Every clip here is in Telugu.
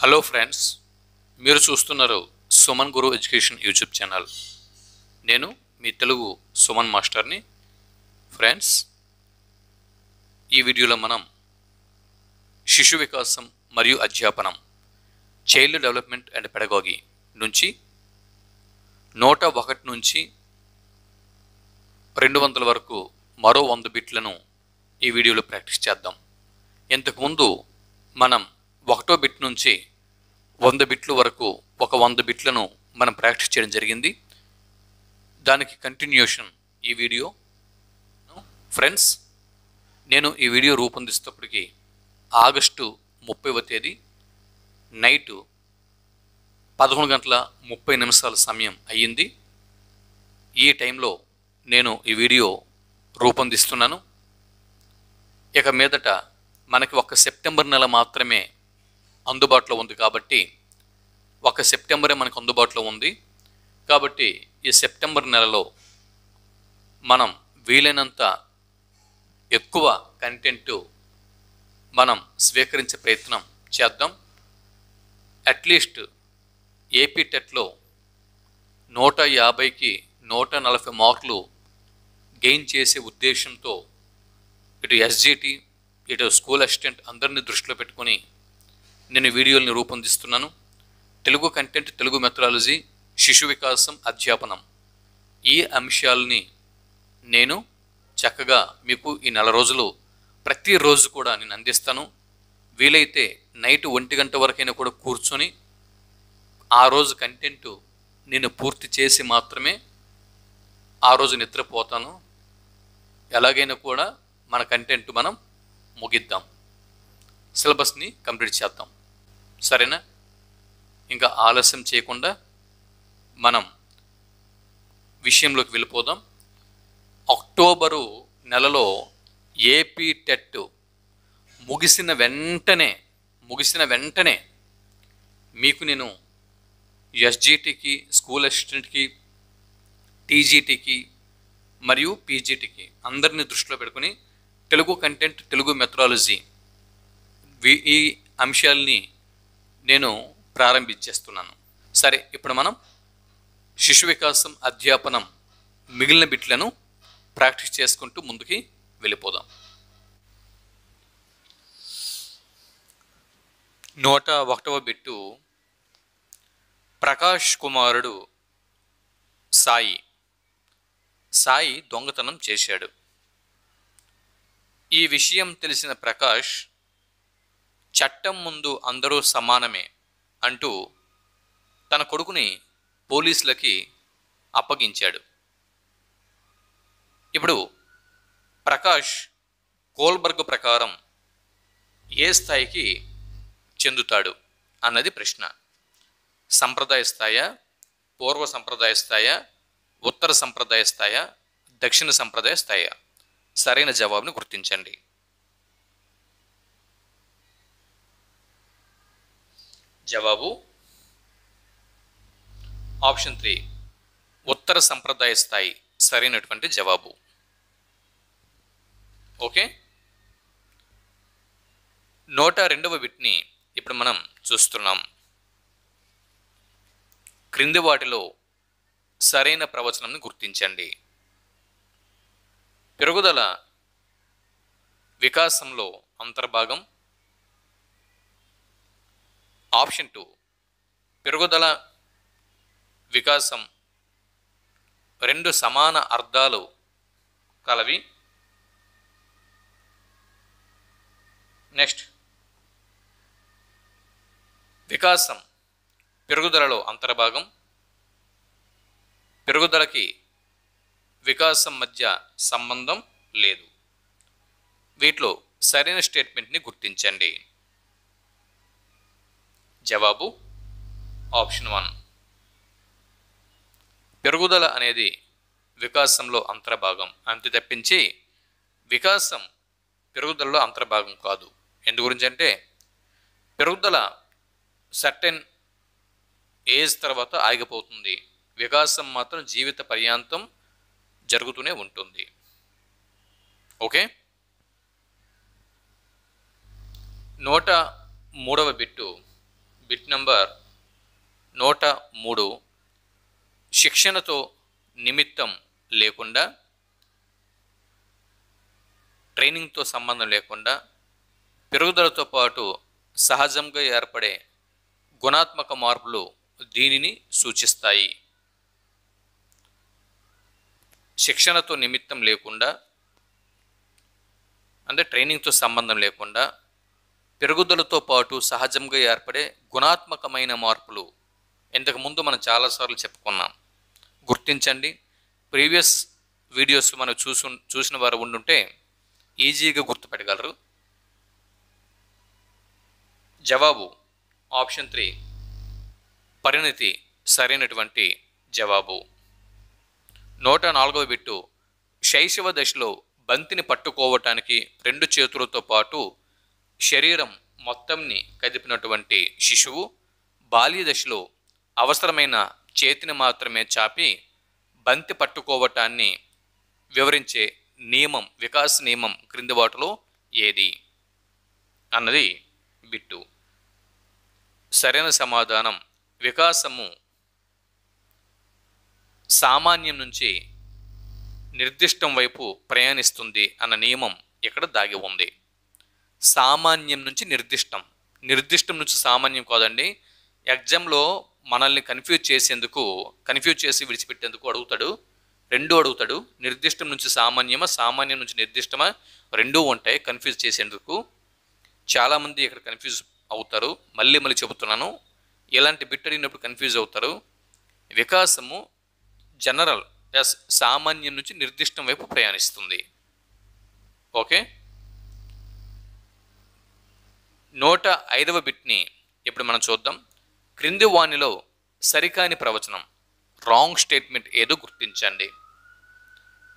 హలో ఫ్రెండ్స్, మీరు చూస్తున్నారు సుమన్ గురు ఎడ్యుకేషన్ యూట్యూబ్ ఛానల్. నేను మీ తెలుగు సుమన్ మాస్టర్ని. ఫ్రెండ్స్, ఈ వీడియోలో మనం శిశు వికాసం మరియు అధ్యాపనం, చైల్డ్ డెవలప్మెంట్ అండ్ పెడగాగి నుంచి 101 నుంచి 200 వరకు మరో 100 బిట్లను ఈ వీడియోలో ప్రాక్టీస్ చేద్దాం. ఇంతకుముందు మనం 1వ బిట్ నుంచి 100 బిట్ల వరకు ఒక 100 బిట్లను మనం ప్రాక్టీస్ చేయడం జరిగింది. దానికి కంటిన్యూషన్ ఈ వీడియో. ఫ్రెండ్స్, నేను ఈ వీడియో రూపొందిస్తున్నప్పటికీ ఆగస్టు 30వ తేదీ నైటు 11:30 సమయం అయ్యింది. ఈ టైంలో నేను ఈ వీడియో రూపొందిస్తున్నాను. ఇక మీదట మనకి ఒక సెప్టెంబర్ నెల మాత్రమే అందుబాటులో ఉంది కాబట్టి, ఒక సెప్టెంబరే మనకు అందుబాటులో ఉంది కాబట్టి ఈ సెప్టెంబర్ నెలలో మనం వీలైనంత ఎక్కువ కంటెంట్ మనం స్వీకరించే ప్రయత్నం చేద్దాం. అట్లీస్ట్ ఏపీ టెట్లో 150కి 140 మార్కులు గెయిన్ చేసే ఉద్దేశంతో ఇటు ఎస్జిటి, ఇటు స్కూల్ అసిస్టెంట్ అందరినీ దృష్టిలో పెట్టుకొని నేను వీడియోల్ని రూపొందిస్తున్నాను. తెలుగు కంటెంట్, తెలుగు మెథడాలజీ, శిశు వికాసం, అధ్యాపనం ఈ అంశాలని నేను చక్కగా మీకు ఈ 4 రోజులు ప్రతిరోజు కూడా నేను అందిస్తాను. వీలైతే నైట్ 1 గంట వరకైనా కూడా కూర్చొని ఆ రోజు కంటెంట్ నేను పూర్తి చేసి మాత్రమే ఆ రోజు నిద్రపోతాను. ఎలాగైనా కూడా మన కంటెంట్ మనం ముగిద్దాం, సిలబస్ని కంప్లీట్ చేద్దాం. సరేనా? ఇంకా ఆలస్యం చేయకుండా మనం విషయంలోకి వెళ్ళిపోదాం. అక్టోబరు నెలలో ఏపీ టెట్ ముగిసిన వెంటనే మీకు నేను ఎస్జిటికి, స్కూల్ అసిస్టెంట్కి, టీజీటీకి మరియు పీజీటీకి అందరినీ దృష్టిలో పెట్టుకుని తెలుగు కంటెంట్, తెలుగు మెథడాలజీ ఈ అంశాలని నేను ప్రారంభించేస్తున్నాను. సరే, ఇప్పుడు మనం శిశు వికాసం, అధ్యాపనం మిగిలిన బిట్లను ప్రాక్టీస్ చేసుకుంటూ ముందుకి వెళ్ళిపోదాం. 101వ బిట్టు, ప్రకాష్ కుమారుడు సాయి దొంగతనం చేశాడు. ఈ విషయం తెలిసిన ప్రకాష్ చట్టం ముందు అందరూ సమానమే అంటూ తన కొడుకుని పోలీసులకి అప్పగించాడు. ఇప్పుడు ప్రకాష్ కోల్బర్గ్ ప్రకారం ఏ స్థాయికి చెందుతాడు అన్నది ప్రశ్న. సంప్రదాయ స్థాయా, పూర్వ సంప్రదాయ స్థాయా, ఉత్తర సంప్రదాయ స్థాయా, దక్షిణ సంప్రదాయ స్థాయా? సరైన జవాబును గుర్తించండి. జవాబు ఆప్షన్ 3, ఉత్తర సంప్రదాయ స్థాయి సరైనటువంటి జవాబు. ఓకే, 102వ బిట్ని ఇప్పుడు మనం చూస్తున్నాం. క్రింది వాటిలో సరైన ప్రవచనం గుర్తించండి. పెరుగుదల వికాసంలో అంతర్భాగం. ఆప్షన్ 2, పెరుగుదల, వికాసం 2 సమాన అర్థాలు కలవి. నెక్స్ట్, వికాసం పెరుగుదలలో అంతర్భాగం. పెరుగుదలకి వికాసం మధ్య సంబంధం లేదు. వీటిలో సరైన స్టేట్మెంట్ని గుర్తించండి. జవాబు ఆప్షన్ 1, పెరుగుదల అనేది వికాసంలో అంతర్భాగం అంతే తప్పించి వికాసం పెరుగుదలలో అంతర్భాగం కాదు. ఎందు గురించి అంటే పెరుగుదల సర్టెన్ ఏజ్ తర్వాత ఆగిపోతుంది, వికాసం మాత్రం జీవిత పర్యాంతం జరుగుతూనే ఉంటుంది. ఓకే, 103వ బిట్టు బిట్ నంబర్ 103. శిక్షణతో నిమిత్తం లేకుండా, ట్రైనింగ్తో సంబంధం లేకుండా పెరుగుదలతో పాటు సహజంగా ఏర్పడే గుణాత్మక మార్పులు దీనిని సూచిస్తాయి. శిక్షణతో నిమిత్తం లేకుండా అంటే ట్రైనింగ్తో సంబంధం లేకుండా పెరుగుదలతో పాటు సహజంగా ఏర్పడే గుణాత్మకమైన మార్పులు ఇంతకుముందు మనం చాలాసార్లు చెప్పుకున్నాం. గుర్తించండి. ప్రీవియస్ వీడియోస్ మనం చూసిన వారు ఉండుంటే ఈజీగా గుర్తుపెట్టగలరు. జవాబు ఆప్షన్ 3 పరిణతి సరైనటువంటి జవాబు. 104వ బిట్టు శైశవ దశలో బంతిని పట్టుకోవటానికి 2 చేతులతో పాటు శరీరం మొత్తంని కదిపినటువంటి శిశువు బాల్య దశలో అవసరమైన చేతిని మాత్రమే చాపి బంతి పట్టుకోవటాన్ని వివరించే నియమం, వికాస్ నియమం క్రింది వాటిలో ఏది అన్నది బిట్టు. సరైన సమాధానం వికాసము సామాన్యం నుంచి నిర్దిష్టం వైపు ప్రయాణిస్తుంది అన్న నియమం ఇక్కడ దాగి ఉంది. సామాన్యం నుంచి నిర్దిష్టం, నిర్దిష్టం నుంచి సామాన్యం కాదండి. ఎగ్జామ్లో మనల్ని కన్ఫ్యూజ్ చేసి విడిచిపెట్టేందుకు అడుగుతాడు, రెండూ అడుగుతాడు. నిర్దిష్టం నుంచి సామాన్యమా, సామాన్యం నుంచి నిర్దిష్టమా, రెండూ ఉంటాయి కన్ఫ్యూజ్ చేసేందుకు. చాలామంది ఇక్కడ కన్ఫ్యూజ్ అవుతారు. మళ్ళీ చెబుతున్నాను, ఇలాంటి బిట్ అడిగినప్పుడు కన్ఫ్యూజ్ అవుతారు. వికాసము జనరల్ సామాన్యం నుంచి నిర్దిష్టం వైపు ప్రయాణిస్తుంది. ఓకే. 105వ బిట్ని ఇప్పుడు మనం చూద్దాం. క్రింది వానిలో సరికాని ప్రవచనం, రాంగ్ స్టేట్మెంట్ ఏదో గుర్తించండి.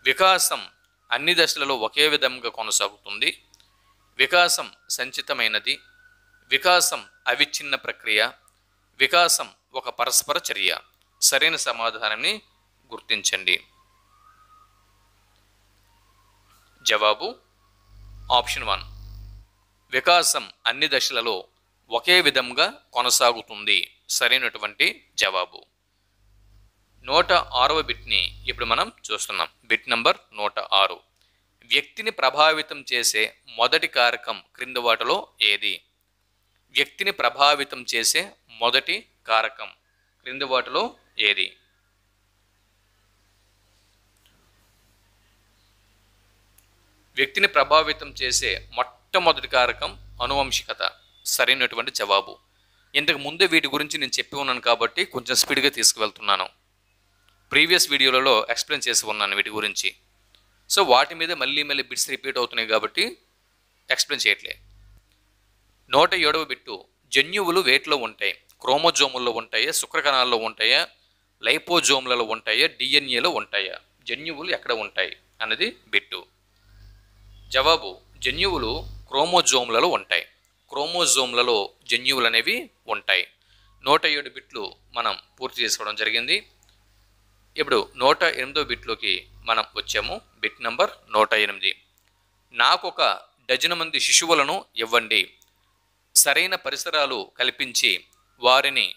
వికాసం అన్ని దశలలో ఒకే విధంగా కొనసాగుతుంది. వికాసం సంచితమైనది. వికాసం అవిచ్ఛిన్న ప్రక్రియ. వికాసం ఒక పరస్పర చర్య. సరైన సమాధానాన్ని గుర్తించండి. జవాబు ఆప్షన్ 1 వికాసం అన్ని దశలలో ఒకే విధంగా కొనసాగుతుంది. సరైనటువంటి జవాబు. 106వ బిట్ని ఇప్పుడు మనం చూస్తున్నాం. Bit number 106. వ్యక్తిని ప్రభావితం చేసే మొదటి కారకం క్రింది వాటిలో ఏది? వ్యక్తిని ప్రభావితం చేసే మొదటి కారకం క్రింది వాటిలో ఏది? వ్యక్తిని ప్రభావితం చేసే మొట్టమొదటి కారకం అనువంశికత. సరైనటువంటి జవాబు. ఇంతకు ముందే వీటి గురించి నేను చెప్పి ఉన్నాను కాబట్టి కొంచెం స్పీడ్గా తీసుకువెళ్తున్నాను. ప్రీవియస్ వీడియోలలో ఎక్స్ప్లెయిన్ చేసి ఉన్నాను వీటి గురించి. సో వాటి మీద మళ్ళీ బిట్స్ రిపీట్ అవుతున్నాయి కాబట్టి ఎక్స్ప్లెయిన్ చేయట్లే. 107వ బిట్టు జన్యువులు వేటిలో ఉంటాయి? క్రోమోజోముల్లో ఉంటాయా, శుక్రకణాల్లో ఉంటాయా, లైపోజోమ్లలో ఉంటాయా, డిఎన్ఏలో ఉంటాయా? జన్యువులు ఎక్కడ ఉంటాయి అన్నది బిట్టు. జవాబు జన్యువులు క్రోమోజోమ్లలో ఉంటాయి. క్రోమోజోమ్లలో జన్యువులు అనేవి ఉంటాయి. 107 బిట్లు మనం పూర్తి చేసుకోవడం జరిగింది. ఇప్పుడు 108వ బిట్లోకి మనం వచ్చాము. Bit number 108. నాకొక డజను మంది శిశువులను ఇవ్వండి. సరైన పరిసరాలు కల్పించి వారిని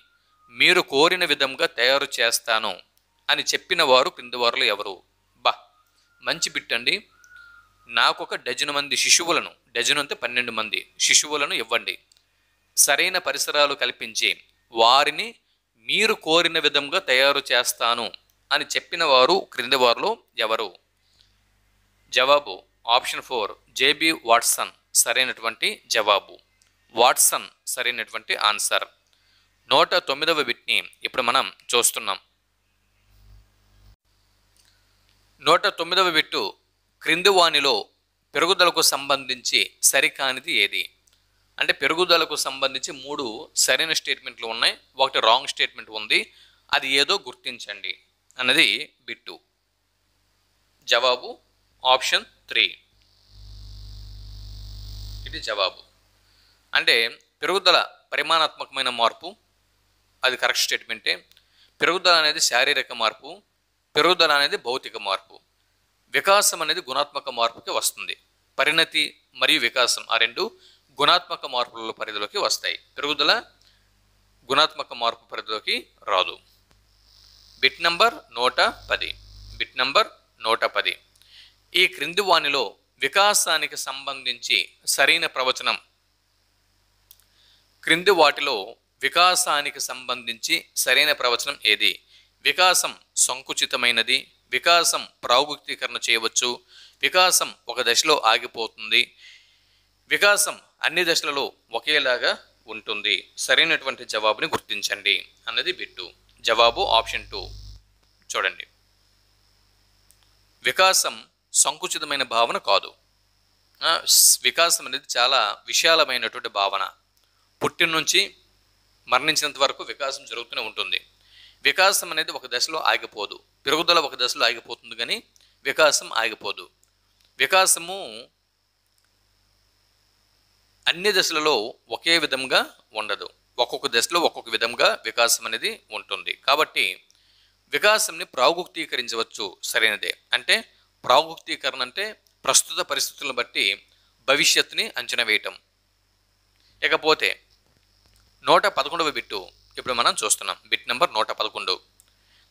మీరు కోరిన విధంగా తయారు చేస్తాను అని చెప్పిన వారు క్రింది వారిలో ఎవరు? మంచి బిట్ అండి. నాకొక డజను మంది శిశువులను, డజను అంటే 12 మంది శిశువులను ఇవ్వండి. సరైన పరిసరాలు కల్పించి వారిని మీరు కోరిన విధంగా తయారు చేస్తాను అని చెప్పిన వారు క్రింది వారిలో ఎవరు? జవాబు ఆప్షన్ 4 జేబీ వాట్సన్. సరైనటువంటి జవాబు. వాట్సన్ సరైనటువంటి ఆన్సర్. 109వ బిట్ని ఇప్పుడు మనం చూస్తున్నాం. 109వ బిట్టు క్రింది వానిలో పెరుగుదలకు సంబంధించి సరికానిది ఏది? అంటే పెరుగుదలకు సంబంధించి 3 సరైన స్టేట్మెంట్లు ఉన్నాయి, ఒకటి రాంగ్ స్టేట్మెంట్ ఉంది. అది ఏదో గుర్తించండి అన్నది బిట్టు. జవాబు ఆప్షన్ 3. ఇది జవాబు. అంటే పెరుగుదల పరిమాణాత్మకమైన మార్పు, అది కరెక్ట్ స్టేట్మెంటే. పెరుగుదల అనేది శారీరక మార్పు, పెరుగుదల అనేది భౌతిక మార్పు. వికాసం అనేది గుణాత్మక మార్పుకి వస్తుంది. పరిణతి మరియు వికాసం ఆ రెండు గుణాత్మక మార్పుల పరిధిలోకి వస్తాయి. పెరుగుదల గుణాత్మక మార్పు పరిధిలోకి రాదు. Bit number 110. Bit number 110. ఈ క్రింది వానిలో వికాసానికి సంబంధించి సరైన ప్రవచనం. క్రింది వాటిలో వికాసానికి సంబంధించి సరైన ప్రవచనం ఏది? వికాసం సంకుచితమైనది, వికాసం ప్రాగుక్తీకరణ చేయవచ్చు, వికాసం ఒక దశలో ఆగిపోతుంది, వికాసం అన్ని దశలలో ఒకేలాగా ఉంటుంది. సరైనటువంటి జవాబుని గుర్తించండి అన్నది బిట్టు. జవాబు ఆప్షన్ 2 చూడండి. వికాసం సంకుచితమైన భావన కాదు. వికాసం అనేది చాలా విశాలమైనటువంటి భావన. పుట్టిన నుంచి మరణించినంత వరకు వికాసం జరుగుతూనే ఉంటుంది. వికాసం అనేది ఒక దశలో ఆగిపోదు. పెరుగుదల ఒక దశలో ఆగిపోతుంది కానీ వికాసం ఆగిపోదు. వికాసము అన్ని దశలలో ఒకే విధంగా ఉండదు. ఒక్కొక్క దశలో ఒక్కొక్క విధంగా వికాసం అనేది ఉంటుంది. కాబట్టి వికాసంని ప్రాగుక్తీకరించవచ్చు, సరైనదే. అంటే ప్రాగుక్తీకరణ అంటే ప్రస్తుత పరిస్థితులను బట్టి భవిష్యత్తుని అంచనా వేయటం. ఇకపోతే 111వ బిట్టు ఇప్పుడు మనం చూస్తున్నాం. Bit number 111.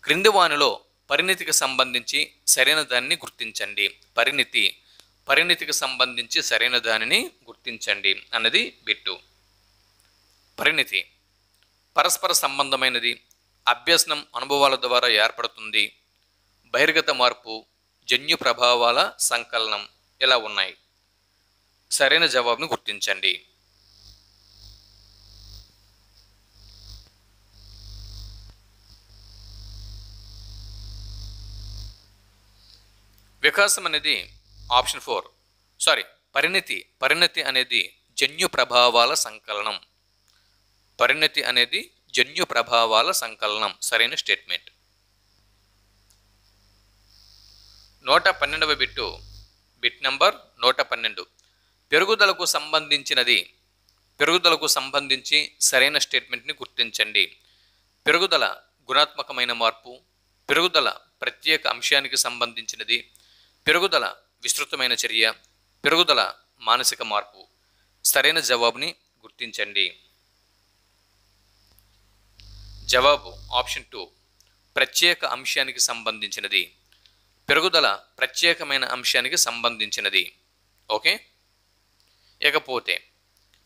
క్రింది వానిలో పరిణితికి సంబంధించి సరైన దానిని గుర్తించండి. పరిణితికి సంబంధించి సరైన దానిని గుర్తించండి అన్నది బిట్టు. పరిణితి పరస్పర సంబంధమైనది, అభ్యసనం అనుభవాల ద్వారా ఏర్పడుతుంది, బహిర్గత మార్పు, జన్యు ప్రభావాల సంకలనం ఇలా ఉన్నాయి. సరైన జవాబును గుర్తించండి. వికాసం అనేది ఆప్షన్ 4. పరిణతి అనేది జన్యు ప్రభావాల సంకలనం. పరిణతి అనేది జన్యు ప్రభావాల సంకలనం. సరైన స్టేట్మెంట్. 112వ బిట్టు. Bit number 112. పెరుగుదలకు సంబంధించి సరైన స్టేట్మెంట్ని గుర్తించండి. పెరుగుదల గుణాత్మకమైన మార్పు, పెరుగుదల ప్రత్యేక అంశానికి సంబంధించినది, పెరుగుదల విస్తృతమైన చర్య, పెరుగుదల మానసిక మార్పు. సరైన జవాబుని గుర్తించండి. జవాబు ఆప్షన్ 2 ప్రత్యేక అంశానికి సంబంధించినది. పెరుగుదల ప్రత్యేకమైన అంశానికి సంబంధించినది. ఓకే. ఇకపోతే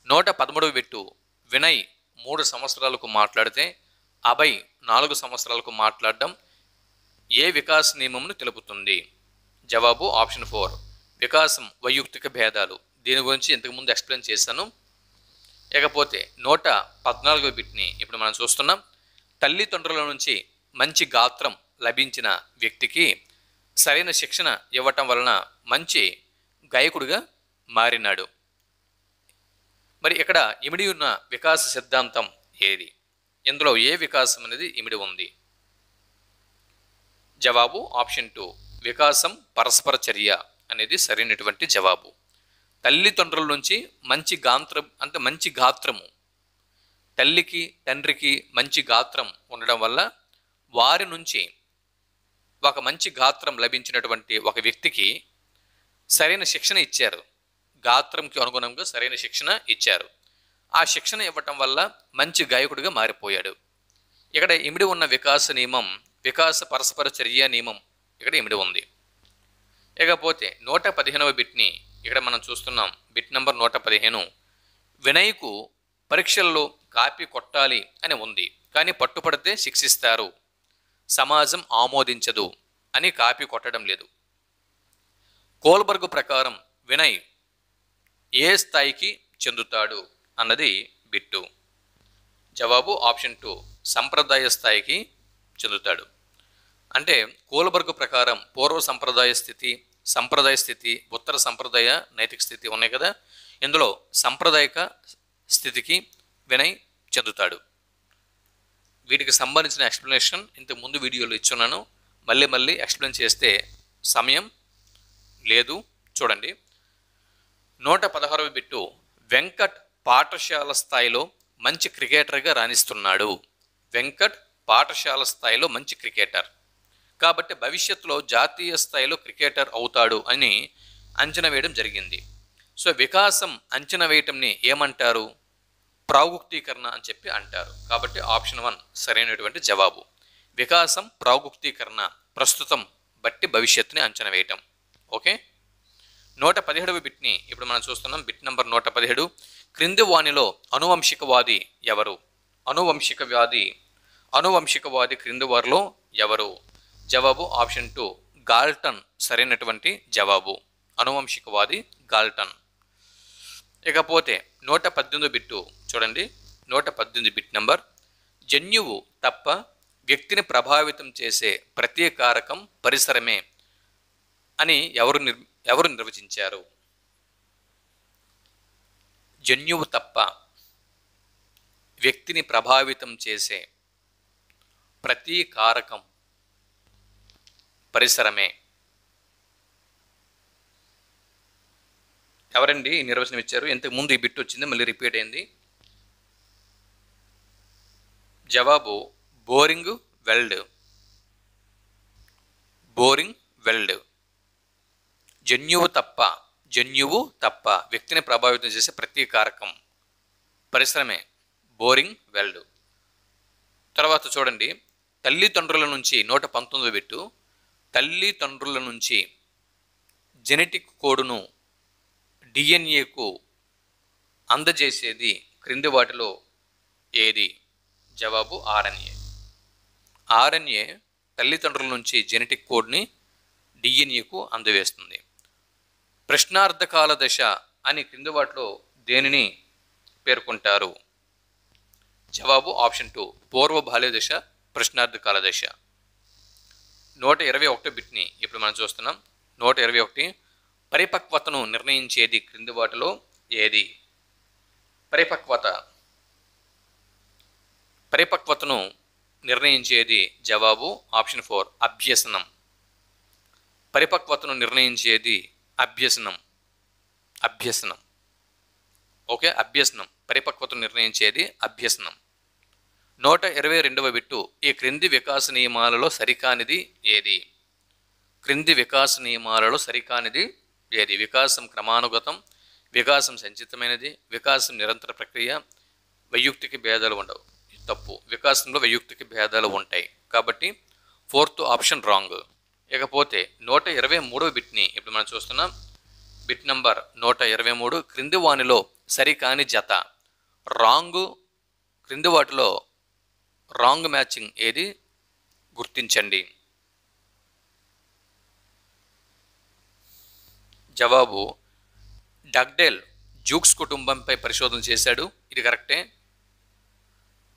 113వ బిట్టు. వినయ్ 3 సంవత్సరాలకు మాట్లాడితే అభయ్ 4 సంవత్సరాలకు మాట్లాడడం ఏ వికాస నియమమును తెలుపుతుంది? జవాబు ఆప్షన్ 4 వికాసం వైయుక్తిక భేదాలు. దీని గురించి ఇంతకుముందు ఎక్స్ప్లెయిన్ చేశాను. ఇకపోతే 114వ బిట్ని ఇప్పుడు మనం చూస్తున్నాం. తల్లిదండ్రుల నుంచి మంచి గాత్రం లభించిన వ్యక్తికి సరైన శిక్షణ ఇవ్వటం వలన మంచి గాయకుడిగా మారినాడు. మరి ఇక్కడ ఇమిడి ఉన్న వికాస సిద్ధాంతం ఏది? ఇందులో ఏ వికాసం అనేది ఇమిడి ఉంది? జవాబు ఆప్షన్ 2 వికాసం పరస్పర చర్య అనేది సరైనటువంటి జవాబు. తల్లిదండ్రుల నుంచి మంచి గాత్రము, తల్లికి తండ్రికి మంచి గాత్రం ఉండడం వల్ల వారి నుంచి ఒక మంచి గాత్రం లభించినటువంటి ఒక వ్యక్తికి సరైన శిక్షణ ఇచ్చారు. గాత్రంకి అనుగుణంగా సరైన శిక్షణ ఇచ్చారు. ఆ శిక్షణ ఇవ్వటం వల్ల మంచి గాయకుడిగా మారిపోయాడు. ఇక్కడ ఇమిడి ఉన్న వికాస నియమం, వికాస పరస్పర చర్య నియమం ఇక్కడ ఇమిడి ఉంది. ఇకపోతే 115వ బిట్ని ఇక్కడ మనం చూస్తున్నాం. Bit number 115. వినయ్కు పరీక్షల్లో కాపీ కొట్టాలి అని ఉంది, కానీ పట్టుపడితే శిక్షిస్తారు, సమాజం ఆమోదించదు అని కాపీ కొట్టడం లేదు. కోల్బర్గ్ ప్రకారం వినయ్ ఏ స్థాయికి చెందుతాడు అన్నది బిట్టు. జవాబు ఆప్షన్ 2 సంప్రదాయ స్థాయికి చెందుతాడు. అంటే కోల్బర్గ్ ప్రకారం పూర్వ సంప్రదాయ స్థితి, ఉత్తర సంప్రదాయ నైతిక స్థితి ఉన్నాయి కదా. ఇందులో సాంప్రదాయిక స్థితికి వినయ్ చెందుతాడు. వీటికి సంబంధించిన ఎక్స్ప్లెనేషన్ ఇంతకు ముందు వీడియోలో ఇచ్చున్నాను. మళ్ళీ ఎక్స్ప్లెయిన్ చేస్తే సమయం లేదు. చూడండి. 116వ బిట్టు. వెంకట్ పాఠశాల స్థాయిలో మంచి క్రికెటర్గా రాణిస్తున్నాడు. వెంకట్ పాఠశాల స్థాయిలో మంచి క్రికెటర్ కాబట్టి భవిష్యత్తులో జాతీయ స్థాయిలో క్రికెటర్ అవుతాడు అని అంచనా వేయడం జరిగింది. సో వికాసం అంచనా వేయటంని ఏమంటారు? ప్రాగుక్తీకరణ అని చెప్పి అంటారు. కాబట్టి ఆప్షన్ 1 సరైనటువంటి జవాబు. వికాసం ప్రాగుక్తీకరణ, ప్రస్తుతం బట్టి భవిష్యత్తుని అంచనా వేయటం. ఓకే, 117వ బిట్ని ఇప్పుడు మనం చూస్తున్నాం. Bit number 117. క్రింది వానిలో అనువంశికవాది ఎవరు? అనువంశికవాది క్రింది వారిలో ఎవరు? జవాబు ఆప్షన్ 2 గాల్టన్ సరైనటువంటి జవాబు. అనువంశికవాది గాల్టన్. ఇకపోతే 118 బిట్టు చూడండి. 118 బిట్ నంబర్. జన్యువు తప్ప వ్యక్తిని ప్రభావితం చేసే ప్రతి కారకం పరిసరమే అని ఎవరు నిర్వచించారు? జన్యువు తప్ప వ్యక్తిని ప్రభావితం చేసే ప్రతి కారకం పరిసరమే. ఎవరండి ఈ నిర్వచనం ఇచ్చారు? ఇంతకు ముందు ఈ బిట్ వచ్చింది, మళ్ళీ రిపీట్ అయింది. జవాబు బోరింగ్ వెల్డ్. జన్యువు తప్ప వ్యక్తిని ప్రభావితం చేసే ప్రతి కారకం పరిశ్రమే బోరింగ్ వెల్డ్. తర్వాత చూడండి, తల్లిదండ్రుల నుంచి 119 బిట్టు. తల్లిదండ్రుల నుంచి జెనెటిక్ కోడ్ను డిఎన్ఏకు అందజేసేది క్రింది వాటిలో ఏది? జవాబు ఆర్ఎన్ఏ తల్లిదండ్రుల నుంచి జెనెటిక్ కోడ్ని డిఎన్ఏకు అందవేస్తుంది. ప్రశ్నార్థకాల దశ అని క్రింది వాటిలో దేనిని పేర్కొంటారు? జవాబు ఆప్షన్ 2 పూర్వ బాల్య దశ, ప్రశ్నార్థకాల దశ. 121 బిట్ని ఇప్పుడు మనం చూస్తున్నాం. 121 పరిపక్వతను నిర్ణయించేది క్రింది వాటిలో ఏది? పరిపక్వతను నిర్ణయించేది జవాబు ఆప్షన్ 4 అభ్యసనం. పరిపక్వతను నిర్ణయించేది అభ్యసనం. ఓకే, అభ్యసనం. పరిపక్వతను నిర్ణయించేది అభ్యసనం. 122వ బిట్టు. ఈ క్రింది వికాస నియమాలలో సరికానిది ఏది? వికాసం క్రమానుగతం, వికాసం సంచితమైనది, వికాసం నిరంతర ప్రక్రియ, వైయక్తిక భేదాలు ఉండవు. తప్పు. వికాసంలో వైయక్తిక భేదాలు ఉంటాయి. కాబట్టి 4th ఆప్షన్ రాంగ్. ఇకపోతే 123వ బిట్ని ఇప్పుడు మనం చూస్తున్నాం. Bit number 123. క్రింది వానిలో సరికాని జత రాంగ్. క్రింది వాటిలో రాంగ్ మ్యాచింగ్ ఏది? గుర్తించండి. జవాబు డగ్డేల్ జూక్స్ కుటుంబంపై పరిశోధన చేశాడు. ఇది కరెక్టే.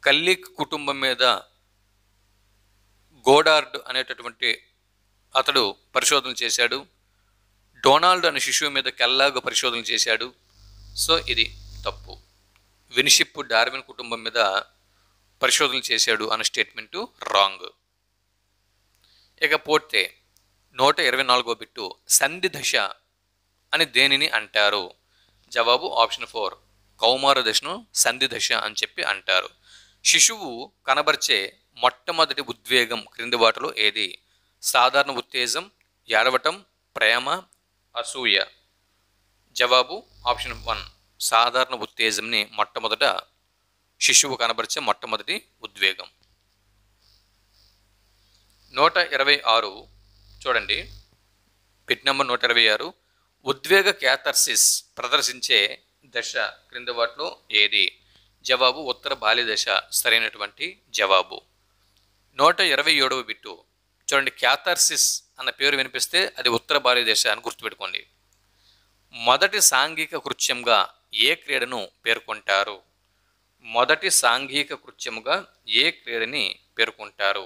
కల్లిక్ కుటుంబం మీద గోడార్డ్ అనేటటువంటి అతడు పరిశోధన చేశాడు. డొనాల్డ్ అనే శిశువు మీద కెల్లాగ్ పరిశోధన చేశాడు. సో ఇది తప్పు. విన్షిప్ డార్విన్ కుటుంబం మీద పరిశోధన చేశాడు అనే స్టేట్మెంటు రాంగ్. ఇకపోతే 124వ బిట్టు. సంధి దశ అని దేనిని అంటారు? జవాబు ఆప్షన్ 4 కౌమార దశను సంధి దశ అని చెప్పి అంటారు. శిశువు కనబర్చే మొట్టమొదటి ఉద్వేగం క్రింది వాటిలో ఏది? సాధారణ ఉత్తేజం, ఏడవటం, ప్రేమ, అసూయ. జవాబు ఆప్షన్ 1 సాధారణ ఉత్తేజంని మొట్టమొదట శిశువు కనబరిచే మొట్టమొదటి ఉద్వేగం. 126 చూడండి. Bit number 126. ఉద్వేగ క్యాథర్సిస్ ప్రదర్శించే దశ క్రింది వాటిలో ఏది? జవాబు ఉత్తర బాల్య దశ సరైనటువంటి జవాబు. 127వ బిట్టు చూడండి. క్యాథర్సిస్ అన్న పేరు వినిపిస్తే అది ఉత్తర బాల్య దశ అని గుర్తుపెట్టుకోండి. మొదటి సాంఘిక కృత్యంగా ఏ క్రీడను పేర్కొంటారు? మొదటి సాంఘిక కృత్యముగా ఏ క్రీడని పేర్కొంటారు?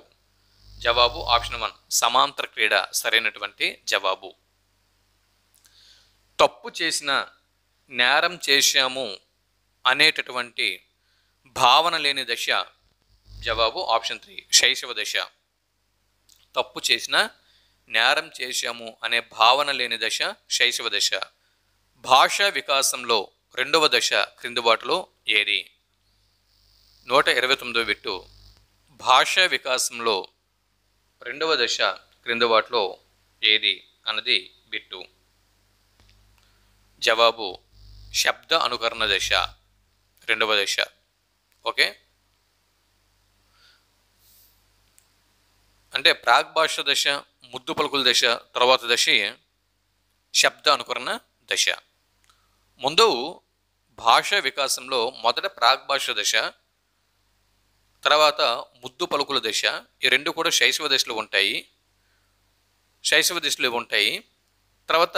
జవాబు ఆప్షన్ 1 సమాంతర క్రీడ సరైనటువంటి జవాబు. తప్పు చేసిన, నేరం చేశాము అనేటటువంటి భావన లేని దశ. జవాబు ఆప్షన్ 3 శైశవ దశ. తప్పు చేసిన, నేరం చేశాము అనే భావన లేని దశ శైశవ దశ. భాషా వికాసంలో రెండవ దశ క్రింది వాటిలో ఏది? 129వ బిట్టు. భాషా వికాసంలో రెండవ దశ క్రింది వాటిలో ఏది అన్నది బిట్టు. జవాబు శబ్ద అనుకరణ దశ రెండవ దశ. ఓకే, అంటే ప్రాగ్భాష దశ, ముద్దు పలుకుల దశ, తర్వాత దశ శబ్ద అనుకరణ దశ. ముందు భాష వికాసంలో మొదట ప్రాగ్భాష దశ, తర్వాత ముద్దు పలుకుల దశ, ఈ రెండు కూడా శైశవ దశలో ఉంటాయి. తర్వాత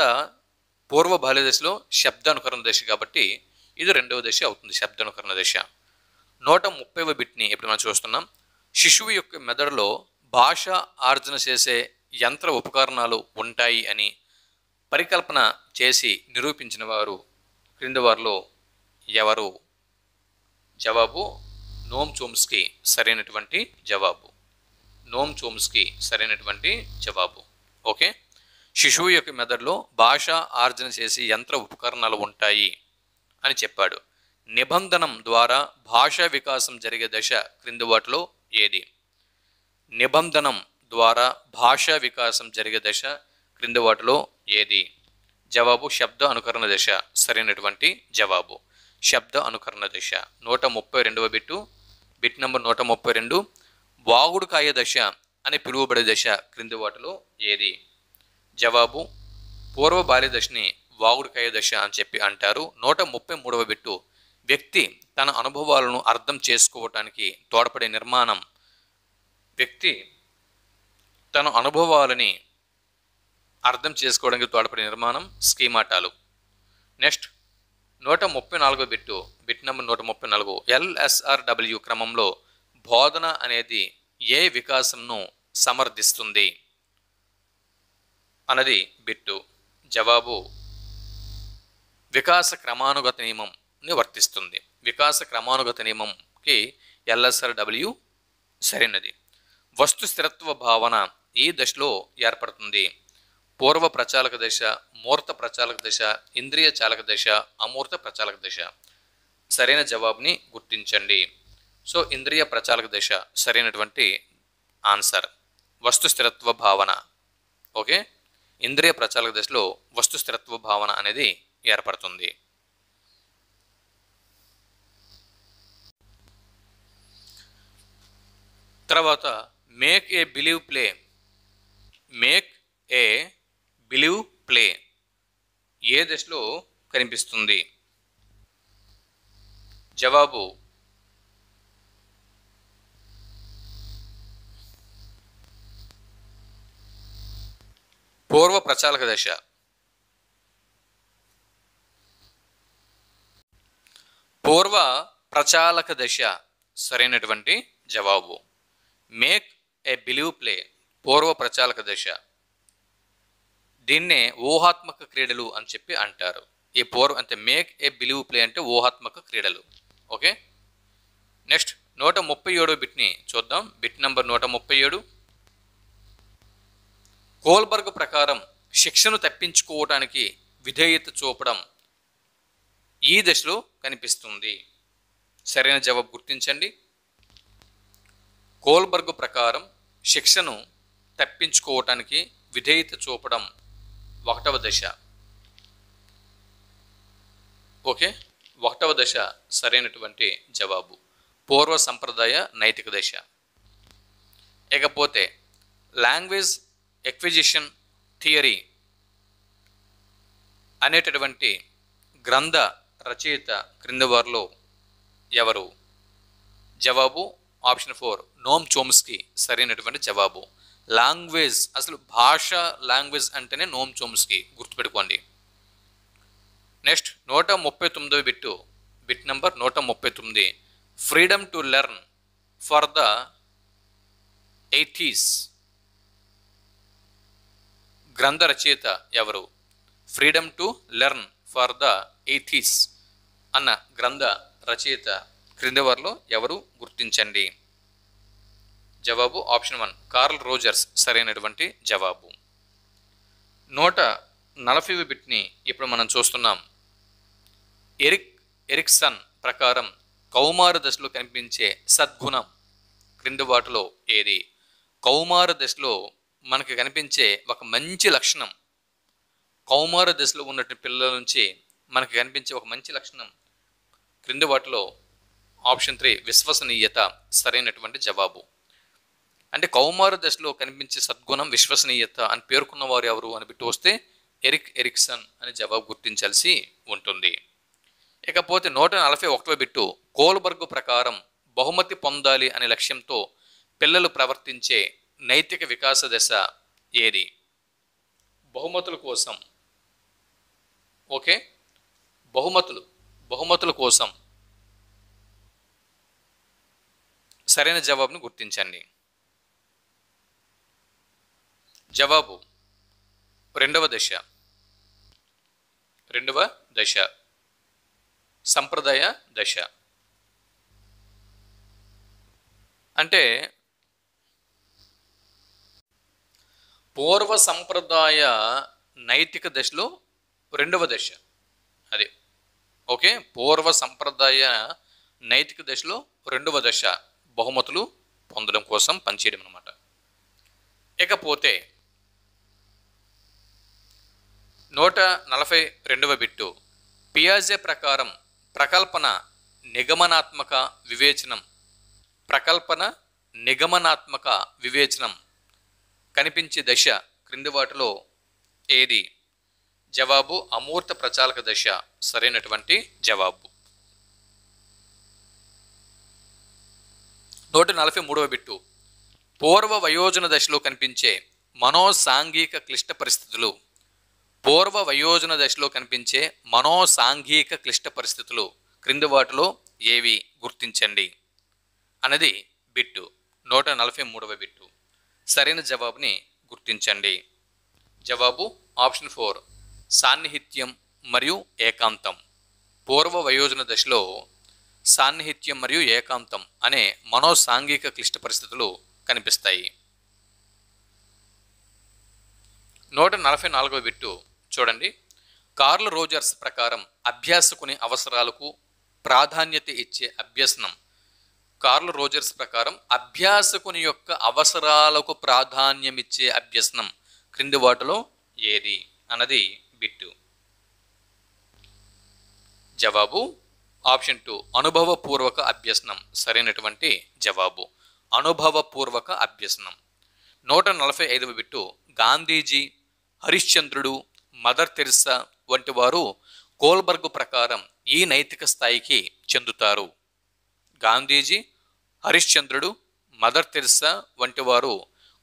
పూర్వ బాల్య దశలో శబ్దానుకరణ దశ, కాబట్టి ఇది రెండవ దశ అవుతుంది, శబ్దానుకరణ దశ. 130వ బిట్ని ఇప్పుడు మనం చూస్తున్నాం. శిశువు యొక్క మెదడులో భాష ఆర్జన చేసే యంత్ర ఉపకరణాలు ఉంటాయి అని పరికల్పన చేసి నిరూపించిన వారు క్రింది వారిలో ఎవరు? జవాబు నోమ్ చోమ్స్కీ సరైనటువంటి జవాబు. నోమ్ చోమ్స్కీ సరైనటువంటి జవాబు. ఓకే, శిశువు యొక్క మెదడులో భాష ఆర్జన చేసి యంత్ర ఉపకరణాలు ఉంటాయి అని చెప్పాడు. నిబంధనం ద్వారా భాషా వికాసం జరిగే దశ క్రింది వాటిలో ఏది? నిబంధనం ద్వారా భాషా వికాసం జరిగే దశ క్రింది వాటిలో ఏది? జవాబు శబ్ద అనుకరణ దశ సరైనటువంటి జవాబు. శబ్ద అనుకరణ దశ. 132వ బిట్ నంబర్ 132. వాగుడుకాయ దశ అని పిలువబడే దశ క్రింది వాటిలో ఏది? జవాబు పూర్వ బాల్య దశని వాగుడుకాయ దశ అని చెప్పి అంటారు. 133వ బిట్టు. వ్యక్తి తన అనుభవాలను అర్థం చేసుకోవటానికి తోడ్పడే నిర్మాణం. వ్యక్తి తన అనుభవాలని అర్థం చేసుకోవడానికి తోడ్పడే నిర్మాణం స్కీమాటాలు. నెక్స్ట్ 134వ బిట్ నంబర్ 134. LSRW క్రమంలో బోధన అనేది ఏ వికాసంను సమర్థిస్తుంది అన్నది బిట్టు. జవాబు వికాస క్రమానుగత నియమంని వర్తిస్తుంది. వికాస క్రమానుగత నియమంకి LSRW సరైనది. వస్తు స్థిరత్వ భావన ఈ దశలో ఏర్పడుతుంది. పూర్వ ప్రచాలక దశ, మూర్త ప్రచాలక దశ, ఇంద్రియ చాలక దశ, అమూర్త ప్రచాలక దశ. సరైన జవాబుని గుర్తించండి. సో ఇంద్రియ ప్రచాలక దశ సరైనటువంటి ఆన్సర్. వస్తు స్థిరత్వ భావన. ఓకే, ఇంద్రియ ప్రచాలక దశలో వస్తు స్థిరత్వ భావన అనేది ఏర్పడుతుంది. తర్వాత make a believe play. Make a believe play ఏ దశలో కనిపిస్తుంది? జవాబు పూర్వ ప్రచాలక దశ. పూర్వ ప్రచాలక దశ సరైనటువంటి జవాబు. మేక్ ఏ బిలీవ్ ప్లే పూర్వ ప్రచాలక దశ. దీన్నే ఊహాత్మక క్రీడలు అని చెప్పి అంటారు. ఈ అంటే మేక్ ఏ బిలీవ్ ప్లే అంటే ఊహాత్మక క్రీడలు. ఓకే, నెక్స్ట్ 137వ బిట్ని చూద్దాం. Bit number 137. కోల్బర్గ్ ప్రకారం శిక్షను తప్పించుకోవటానికి విధేయత చూపడం ఈ దశలో కనిపిస్తుంది. సరైన జవాబు గుర్తించండి. కోల్బర్గ్ ప్రకారం శిక్షను తప్పించుకోవటానికి విధేయత చూపడం 1వ దశ. ఓకే, 1వ దశ సరైనటువంటి జవాబు. పూర్వ సంప్రదాయ నైతిక దశ. ఇకపోతే లాంగ్వేజ్ ఎక్విజిషన్ థియరీ అనేటటువంటి గ్రంథ రచయిత క్రింది వారిలో ఎవరు? జవాబు ఆప్షన్ 4 నోమ్ చోమ్స్కీ సరైనటువంటి జవాబు. లాంగ్వేజ్, అసలు భాష లాంగ్వేజ్ అంటేనే నోమ్ చోమ్స్కీ, గుర్తుపెట్టుకోండి. నెక్స్ట్ 139వ bit number 139. Freedom to learn for the eighties గ్రంథ రచయిత ఎవరు? Freedom to learn for the eighties అన్న గ్రంథ రచయిత క్రింది వారిలో ఎవరు? గుర్తించండి. జవాబు ఆప్షన్ 1 కార్ల్ రోజర్స్ సరైనటువంటి జవాబు. 140వ బిట్ని ఇప్పుడు మనం చూస్తున్నాం. ఎరిక్సన్ ప్రకారం కౌమార దశలో కనిపించే సద్గుణం క్రింది వాటిలో ఏది? కౌమార దశలో మనకి కనిపించే ఒక మంచి లక్షణం, కౌమార దశలో ఉన్నటువంటి పిల్లల నుంచి మనకి కనిపించే ఒక మంచి లక్షణం క్రింది వాటిలో ఆప్షన్ 3 విశ్వసనీయత సరైనటువంటి జవాబు. అంటే కౌమార దశలో కనిపించే సద్గుణం విశ్వసనీయత అని పేర్కొన్న వారు ఎవరు అని బిట్టు వస్తే ఎరిక్ ఎరిక్సన్ అని జవాబు గుర్తించాల్సి ఉంటుంది. ఇకపోతే 141వ బిట్టు కోల్బర్గ్ ప్రకారం బహుమతి పొందాలి అనే లక్ష్యంతో పిల్లలు ప్రవర్తించే నైతిక వికాస దశ ఏది? బహుమతుల కోసం, ఓకే, బహుమతుల కోసం సరైన జవాబును గుర్తించండి. జవాబు రెండవ దశ సంప్రదాయ దశ. అంటే పూర్వ సంప్రదాయ నైతిక దశలో రెండవ దశ అది. ఓకే, పూర్వ సంప్రదాయ నైతిక దశలో రెండవ దశ బహుమతులు పొందడం కోసం పనిచేయడం అన్నమాట. ఇకపోతే 142వ బిట్టు పియాజే ప్రకారం ప్రకల్పన నిగమనాత్మక వివేచనం కనిపించే దశ క్రింది వాటిలో ఏది? జవాబు అమూర్త ప్రచాలక దశ సరైనటువంటి జవాబు. 143వ బిట్టు పూర్వ వయోజన దశలో కనిపించే మనోసాంఘిక క్లిష్ట పరిస్థితులు. పూర్వ వయోజన దశలో కనిపించే మనోసాంఘిక క్లిష్ట పరిస్థితులు క్రింది వాటిలో ఏవి గుర్తించండి అన్నది బిట్టు. 143వ బిట్టు సరైన జవాబుని గుర్తించండి. జవాబు ఆప్షన్ 4 సాన్నిహిత్యం మరియు ఏకాంతం. పూర్వ వయోజన దశలో సాన్నిహిత్యం మరియు ఏకాంతం అనే మనోసాంఘిక క్లిష్ట పరిస్థితులు కనిపిస్తాయి. 144వ బిట్టు చూడండి. కార్ల్ రోజర్స్ ప్రకారం అభ్యాసకుని అవసరాలకు ప్రాధాన్యత ఇచ్చే అభ్యసనం. కార్ల్ రోజర్స్ ప్రకారం అభ్యాసకుని యొక్క అవసరాలకు ప్రాధాన్యమిచ్చే అభ్యసనం క్రింది వాటిలో ఏది అన్నది బిట్టు. జవాబు ఆప్షన్ 2 అనుభవపూర్వక అభ్యసనం సరైనటువంటి జవాబు. అనుభవపూర్వక అభ్యసనం. 145వ బిట్టు గాంధీజీ, హరిశ్చంద్రుడు, మదర్ తెరిసా వంటి వారు కోల్బర్గ్ ప్రకారం ఈ నైతిక స్థాయికి చెందుతారు. గాంధీజీ, హరిశ్చంద్రుడు, మదర్ తెరిసా వంటి వారు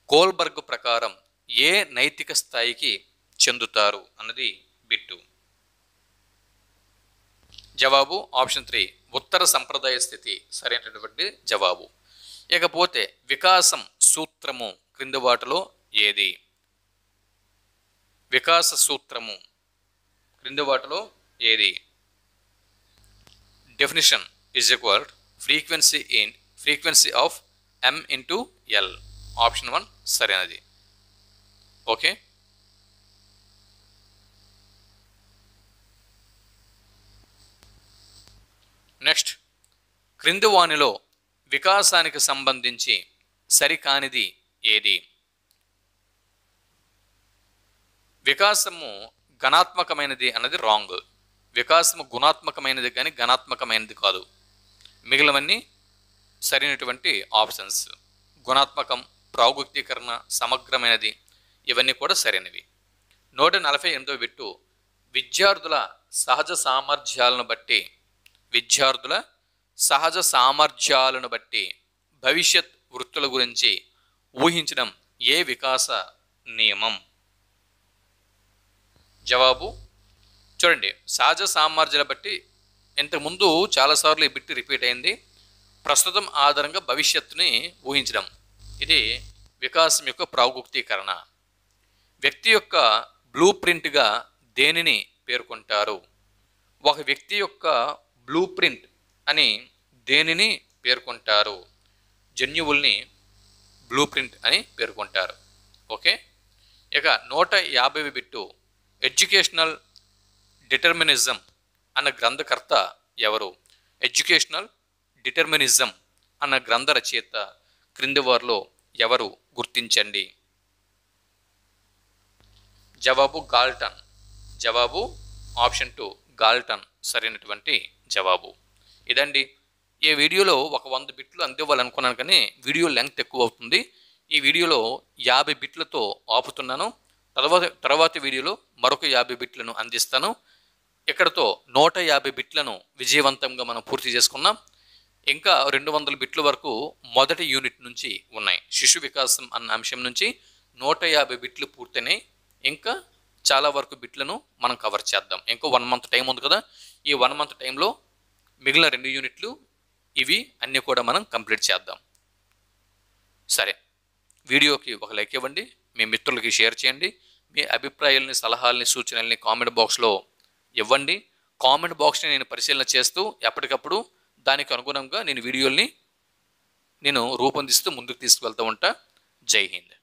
కోల్బర్గ్ ప్రకారం ఏ నైతిక స్థాయికి చెందుతారు అన్నది బిట్టు. జవాబు ఆప్షన్ 3 ఉత్తర సంప్రదాయ స్థితి సరైనటువంటి జవాబు. ఇకపోతే వికాసం సూత్రము క్రింది వాటిలో ఏది? వికాస సూత్రము క్రింది వాటిలో ఏది? Definition is equal frequency of m into l. Option 1 సరైనది. ఓకే, నెక్స్ట్ క్రింది వానిలో వికాసానికి సంబంధించి సరికానిది ఏది? వికాసము గణాత్మకమైనది అన్నది రాంగ్. వికాసము గుణాత్మకమైనది కానీ గణాత్మకమైనది కాదు. మిగిలినవన్నీ సరైనటువంటి ఆప్షన్స్. గుణాత్మకం, ప్రాగుక్తీకరణ, సమగ్రమైనది ఇవన్నీ కూడా సరైనవి. 148వ బిట్టు విద్యార్థుల సహజ సామర్థ్యాలను బట్టి భవిష్యత్ వృత్తుల గురించి ఊహించడం ఏ వికాస నియమం? జవాబు చూడండి. సహజ సామర్థ్యాల బట్టి ఇంతకుముందు చాలాసార్లు ఈ బిట్ రిపీట్ అయింది. ప్రస్తుతం ఆధారంగా భవిష్యత్తుని ఊహించడం ఇది వికాసం యొక్క ప్రాగుక్తీకరణ. వ్యక్తి యొక్క బ్లూ ప్రింట్గా దేనిని పేర్కొంటారు? ఒక వ్యక్తి యొక్క బ్లూ ప్రింట్ అని దేనిని పేర్కొంటారు? జన్యువుల్ని బ్లూ ప్రింట్ అని పేర్కొంటారు. ఓకే, ఇక 150వ బిట్టు ఎడ్యుకేషనల్ డిటర్మినిజం అన్న గ్రంథకర్త ఎవరు? ఎడ్యుకేషనల్ డిటర్మినిజం అన్న గ్రంథ రచయిత క్రింది వారిలో ఎవరు గుర్తించండి. జవాబు గాల్టన్. జవాబు ఆప్షన్ 2 గాల్టన్ సరైనటువంటి జవాబు. ఇదండి ఈ వీడియోలో ఒక 100 బిట్లు అందివ్వాలనుకున్నాను, కానీ వీడియో లెంగ్త్ ఎక్కువ అవుతుంది. ఈ వీడియోలో 50 బిట్లతో ఆపుతున్నాను. తర్వాతి వీడియోలో మరొక 50 బిట్లను అందిస్తాను. ఇక్కడతో 150 బిట్లను విజయవంతంగా మనం పూర్తి చేసుకున్నాం. ఇంకా 200 బిట్ల వరకు మొదటి యూనిట్ నుంచి ఉన్నాయి. శిశు వికాసం అన్న అంశం నుంచి 150 బిట్లు పూర్తయినాయి. ఇంకా చాలా వరకు బిట్లను మనం కవర్ చేద్దాం. ఇంకో 1 మంత్ టైం ఉంది కదా. ఈ 1 మంత్ టైంలో మిగిలిన 2 యూనిట్లు ఇవి అన్నీ కూడా మనం కంప్లీట్ చేద్దాం. సరే, వీడియోకి ఒక లైక్ ఇవ్వండి, మీ మిత్రులకి షేర్ చేయండి. మీ అభిప్రాయాలని, సలహాలని, సూచనల్ని కామెంట్ బాక్స్లో ఇవ్వండి. కామెంట్ బాక్స్ని నేను పరిశీలన చేస్తూ ఎప్పటికప్పుడు దానికి అనుగుణంగా నేను వీడియోల్ని రూపొందిస్తూ ముందుకు తీసుకువెళ్తూ ఉంటా. జై హింద్.